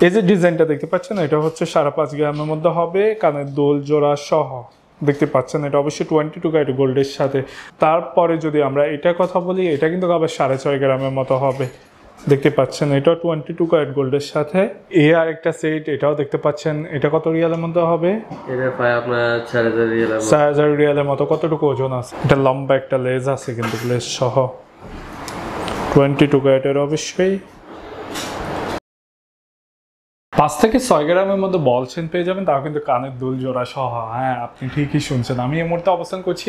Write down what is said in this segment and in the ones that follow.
এই যে ডিজাইনটা দেখতে পাচ্ছেন, এটা হচ্ছে 5.5 গ্রামের মধ্যে হবে, কানের দোল জোড়া সহ দেখতে পাচ্ছেন। এটা অবশ্যই 22 ক্যারেট গোল্ডের সাথে। তারপরে যদি আমরা এটার কথা বলি, এটা কিন্তু আবার 6.5 গ্রামের মতো হবে, দেখতে পাচ্ছেন। এটা 22 ক্যারেট গোল্ডের সাথে। আর একটা সেট, এটাও দেখতে পাচ্ছেন। এটা কত রিয়ালের মধ্যে হবে? এটা প্রায় আপনার 4000 রিয়াল। 4000 রিয়ালের মতো। কতটুকু ওজন আছে? এটা লম্বা একটা লেজ আছে কিন্তু, লেজ সহ 22 ক্যারেটের অবশ্যই। 5 থেকে 6 গ্রামের মধ্যে বল চেন পেয়ে যাবেন, তাও কিন্তু কানের দুল জোড়া সহ। হ্যাঁ, আপনি ঠিকই শুনছেন। আমি এই মুহূর্তে অবস্থান করছি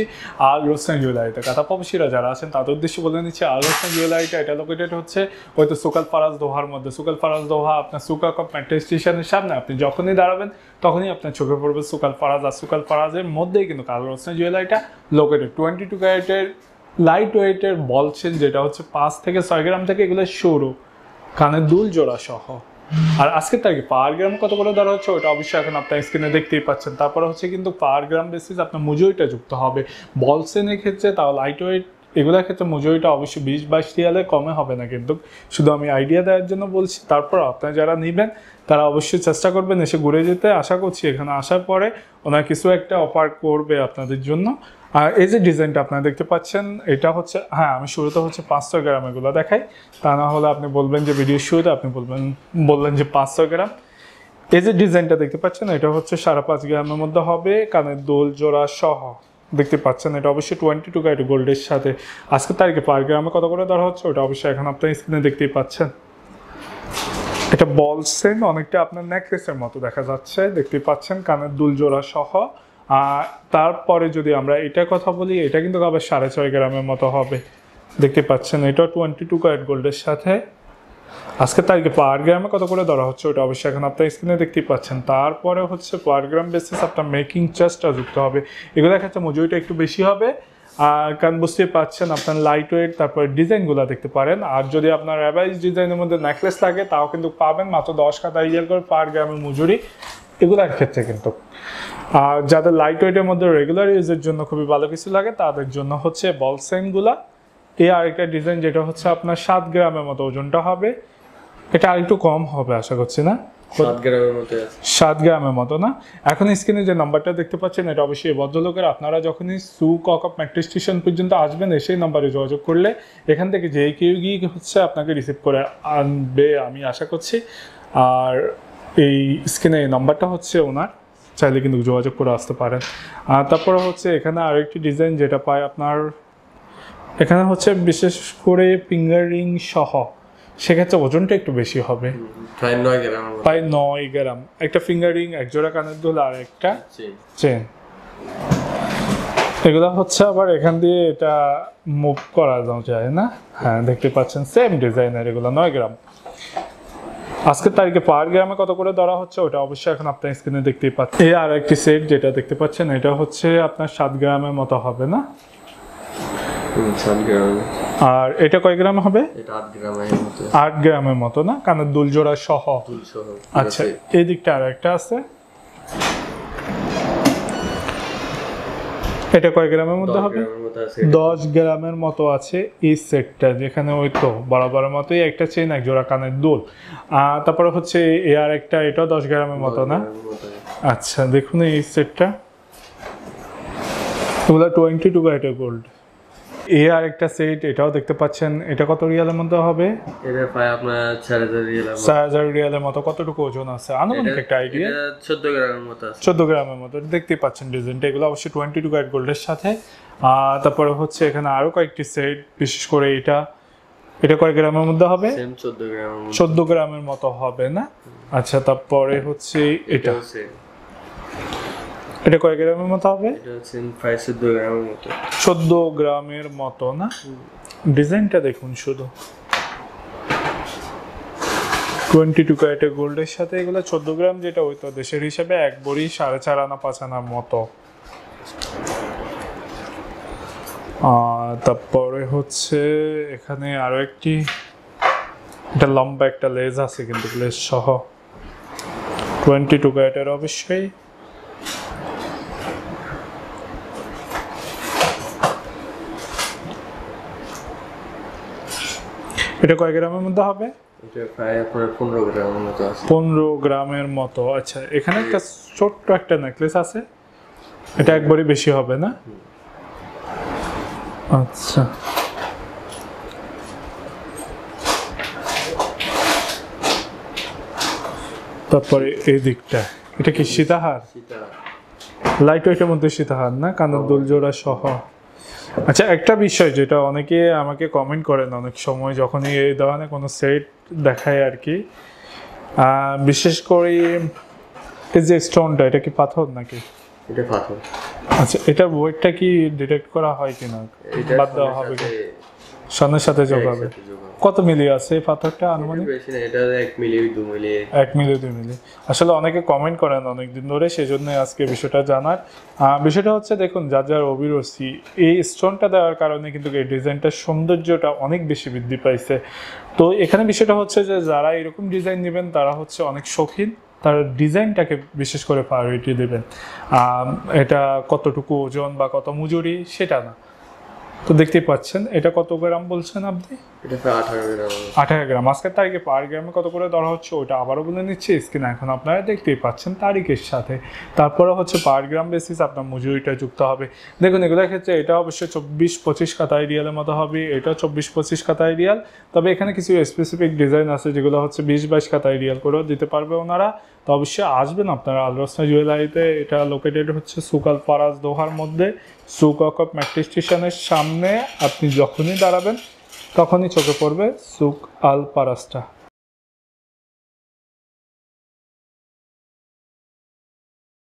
আল রোশন জুয়েলারিতে। কাতা প্রবাসীরা যারা আছেন তাদের উদ্দেশ্যে বলে নিচ্ছি, আল রোশন জুয়েলারিটা এটা লোকেটেড হচ্ছে হয়তো সুকাল ফারাজ দোহার মধ্যে। সুকাল ফারাজ দোহা আপনার সুকা কপ মেট্রো স্টেশনের সামনে। আপনি যখনই দাঁড়াবেন তখনই আপনার চোখে পড়বে সুকাল ফারাজ। আর সুকাল ফারাজের মধ্যেই কিন্তু আল রোশন জুয়েলারিটা লোকেটেড। 22 ক্যারেটের লাইট ওয়েটের বল চেন, যেটা হচ্ছে 5 থেকে 6 গ্রাম থেকে, এগুলো সরু কানের দুল জোড়া সহ। আর আজকের তারিখে পার গ্রাম কত করে ধরা হচ্ছে ওটা অবশ্যই এখন আপনার স্ক্রিনে দেখতেই পাচ্ছেন। তারপরে হচ্ছে কিন্তু পার গ্রাম বেসিস আপনার মজুরিটা যুক্ত হবে। বলসেনের ক্ষেত্রে তাও লাইট ওয়েট এগুলোর ক্ষেত্রে মজুরিটা অবশ্যই 20-22 রিয়ালে কমে হবে না, কিন্তু শুধু আমি আইডিয়া দেওয়ার জন্য বলছি। তারপর আপনারা যারা নেবেন তারা অবশ্যই চেষ্টা করবেন এসে ঘুরে যেতে। আশা করছি এখানে আসার পরে ওনার কিছু একটা অফার করবে আপনাদের জন্য। আর এই যে ডিজাইনটা আপনারা দেখতে পাচ্ছেন, এটা হচ্ছে, হ্যাঁ আমি শুরুতে হচ্ছে 500 গ্রাম এগুলো দেখাই, তা না হলে আপনি বলবেন যে ভিডিও শুরুতে আপনি বললেন যে 500 গ্রাম। এই যে ডিজাইনটা দেখতে পাচ্ছেন, এটা হচ্ছে 5.5 গ্রামের মধ্যে হবে, কানের দোল জোড়া সহ দেখতে পাচ্ছেন। এটা অবশ্যই 22 ক্যারেট গোল্ডের সাথে। আজকের তারিখে পার গ্রামে কত করে ধরা হচ্ছে ওটা অবশ্যই এখন আপনার স্ক্রিনে দেখতেই পাচ্ছেন। এটা বলছেন অনেকটা আপনার নেকলেসের মতো দেখা যাচ্ছে, দেখতেই পাচ্ছেন, কানের দুল জোড়া সহ। তারপরে যদি আমরা এটার কথা বলি, এটা কিন্তু আবার 6.5 গ্রামের মতো হবে, দেখতে পাচ্ছেন। এটা 22 ক্যারেট গোল্ডের সাথে। আজকের তারিখে পার গ্রামে কত করে ধরা হচ্ছে ওটা অবশ্যই এখন আপনার স্ক্রিনে দেখতেই পাচ্ছেন। তারপরে হচ্ছে পার গ্রাম বেসিস আপনার মেকিং চার্জটা যুক্ত হবে। এগুলো ক্ষেত্রে মজুরিটা একটু বেশি হবে। কারণ বুঝতেই পাচ্ছেন আপনার লাইট ওয়েট, তারপরে ডিজাইনগুলো দেখতে পারেন। আর যদি আপনার অ্যাভারেজ ডিজাইনের মধ্যে নেকলেস লাগে তাও কিন্তু পাবেন মাত্র 10 টাকা রিয়াল করে পার গ্রামের মজুরি এগুলোর ক্ষেত্রে কিন্তু। আর যাদের লাইট ওয়েটের মধ্যে রেগুলার ইউজের জন্য খুবই ভালো কিছু লাগে তাদের জন্য হচ্ছে বল চেইনগুলা। এই আরেকটা ডিজাইন, যেটা হচ্ছে আপনার 7 গ্রামের মতো ওজনটা হবে। এটা আরেকটু কম হবে আশা করছি, না 7 গ্রামের মতো আছে। 7 গ্রামের মতো না। এখন স্ক্রিনে যে নাম্বারটা দেখতে পাচ্ছেন, এটা অবশ্যই ভদ্রলোকের। আপনারা যখনই সুক মেট্রো স্টেশন পর্যন্ত আসবেন, সেই নাম্বারে যোগাযোগ করলে এখান থেকে যে কেউ গিয়ে হচ্ছে আপনাকে রিসিভ করে আনবে আমি আশা করছি। আর এই স্ক্রিনে এই নাম্বারটা হচ্ছে ওনার, চাইলে কিন্তু যোগাযোগ করে আসতে পারেন। আর তারপরে হচ্ছে এখানে আরেকটি ডিজাইন যেটা পায় আপনার, এখানে হচ্ছে বিশেষ করে ফিঙ্গার রিং সহ, সেক্ষেত্রে ওজনটা একটু বেশি হবে, প্রায় 9 গ্রাম। একটা ফিঙ্গার রিং, এক জোড়া কানের দুল আর একটা চেন। এগুলো হচ্ছে আবার এখান দিয়ে এটা মুভ করা যায় না। হ্যাঁ দেখতে পাচ্ছেন সেম ডিজাইনের, এগুলো 9 গ্রাম। আজকের তারিখে পার গ্রামে কত করে ধরা হচ্ছে ওটা অবশ্যই এখন আপনার স্ক্রিনে দেখতেই পাচ্ছেন। এই আর একটি সেট যেটা দেখতে পাচ্ছেন, এটা হচ্ছে আপনার 7 গ্রামের মতো হবে না? 7 গ্রাম। আর এটা কয় গ্রাম হবে? এটা 8 গ্রামের মতো। 8 গ্রামের মতো না, কানের দুল জোড়া সহ। আচ্ছা, এই দিকটা আর একটা আছে, এটা কয় গ্রামের মধ্যে হবে? 10 গ্রামের মতো আছে এই সেটটা, যেখানে ওই তো বরাবরের মতোই একটা চেন, এক জোড়া কানের দুল। তারপরে হচ্ছে এ আর একটা, এটাও 10 গ্রামের মতো না? আচ্ছা দেখুন এই সেটটা, এগুলো 22 ক্যারেটের গোল্ড। এ আর একটা সেট, এটাও দেখতে পাচ্ছেন। এটা কত রিয়ালের মধ্যে হবে? এটা প্রায় আপনার 4000 রিয়াল। 4000 রিয়ালের মতো। কতটুকু ওজন আছে আনুমানিক একটা আইডিয়া? এটা 14 গ্রামের মতো আছে। 14 গ্রামের মতো দেখতেই পাচ্ছেন ডিজাইনটা। এগুলো অবশ্যই 22 ক্যারেট গোল্ডের সাথে। তারপরে হচ্ছে এখানে আরো কয়েকটি সেট, বিশেষ করে এটা কয় গ্রামের মধ্যে হবে? সেম 14 গ্রামের মতো। 14 গ্রামের মতো হবে না? আচ্ছা, তারপরে হচ্ছে এটা কয় গ্রামের মতো হবে? এটা হচ্ছে প্রায় 14 গ্রামের মতো। 14 গ্রামের মতো না? ডিজাইনটা দেখুন শুধু, 22 ক্যারেটের গোল্ডের সাথে এগুলো 14 গ্রাম, যেটা ওই তো দেশের হিসাবে 1 ভরি 4.5 আনা 5 আনার মতো। তারপরে হচ্ছে এখানে আরো একটি, এটা লম্বা একটা লেজ আছে কিন্তু, লেজ সহ 22 ক্যারেটের অবশ্যই। এটা কয় গ্রামের মধ্যে হবে? এটা প্রায় আপনার 15 গ্রামের মতো আছে। 15 গ্রামের মতো। আচ্ছা, এখানে একটা ছোট্ট একটা নেকলেস আছে, এটা একবারই বেশি হবে না? আচ্ছা, তারপরে এই দিকটা, এটা কি সীতাহার? সেটা লাইট ওয়েটের মধ্যে সীতাহার না, কানের দুল জোড়া সহ। আচ্ছা, একটা বিষয় যেটা অনেকে আমাকে কমেন্ট করেন অনেক সময় যখনই এই ধরনের কোনো সেট দেখায় আর কি, বিশেষ করে এই যে স্টোনটা, এটা কি পাথর নাকি? এটা পাথর। আচ্ছা, এটা ওয়েটটা কি ডিটেক্ট করা হয় কিনা? এটা বাদ দেওয়া হবে কি? সাথে স্বর্ণের সাথে যোগ হবে। একসাথে যোগ হবে। কত মিলি আছে এই পাথরটা আনুমানিক? বেশি না, এটা 1 মিলি 2 মিলি। 1 মিলি 2 মিলি। আসলে অনেকে কমেন্ট করেন অনেকদিন ধরে, সেই জন্য আজকে বিষয়টা জানার। বিষয়টা হচ্ছে, দেখুন, যার যার অভিরুচি, এই স্টোনটা দেওয়ার কারণে কিন্তু এই ডিজাইনটার সৌন্দর্যটা অনেক বেশি বৃদ্ধি পাইছে। তো এখানে বিষয়টা হচ্ছে যে যারা এরকম ডিজাইন নেবেন তারা হচ্ছে অনেক শৌখিন, তার ডিজাইনটাকে বিশেষ করে প্রায়োরিটি দেবেন। এটা কতটুকু ওজন বা কত মজুরি সেটা না। তো দেখতেই পাচ্ছেন, এটা কত গ্রাম বলছেন আপনি? এটা প্রায় 18 গ্রাম। 18 গ্রাম। আজকের তারিখে পার গ্রামে কত করে ধরা হচ্ছে ওটা আবারও বলে নিচ্ছি স্ক্রিনে, এখন আপনারা দেখতেই পাচ্ছেন তারিখের সাথে। তারপরে হচ্ছে পার গ্রাম বেসিস আপনার মজুরিটা যুক্ত হবে। দেখুন, এগুলোর ক্ষেত্রে এটা অবশ্যই 24-25 কাতাই রিয়ালের মতো হবে, এটা 24-25 কাতাই রিয়াল। তবে এখানে কিছু স্পেসিফিক ডিজাইন আছে যেগুলো হচ্ছে 20-22 কাতাই রিয়াল করেও দিতে পারবে ওনারা। তো অবশ্যই আসবেন আপনারা আল রোশনা জুয়েলারিতে। এটা লোকেটেড হচ্ছে সুক আল ফারাজ দোহার মধ্যে, সুক অকপ মেট্রো স্টেশনের সামনে। আপনি যখনই দাঁড়াবেন তখনই চোখে পড়বে সুক আল ফারাজটা।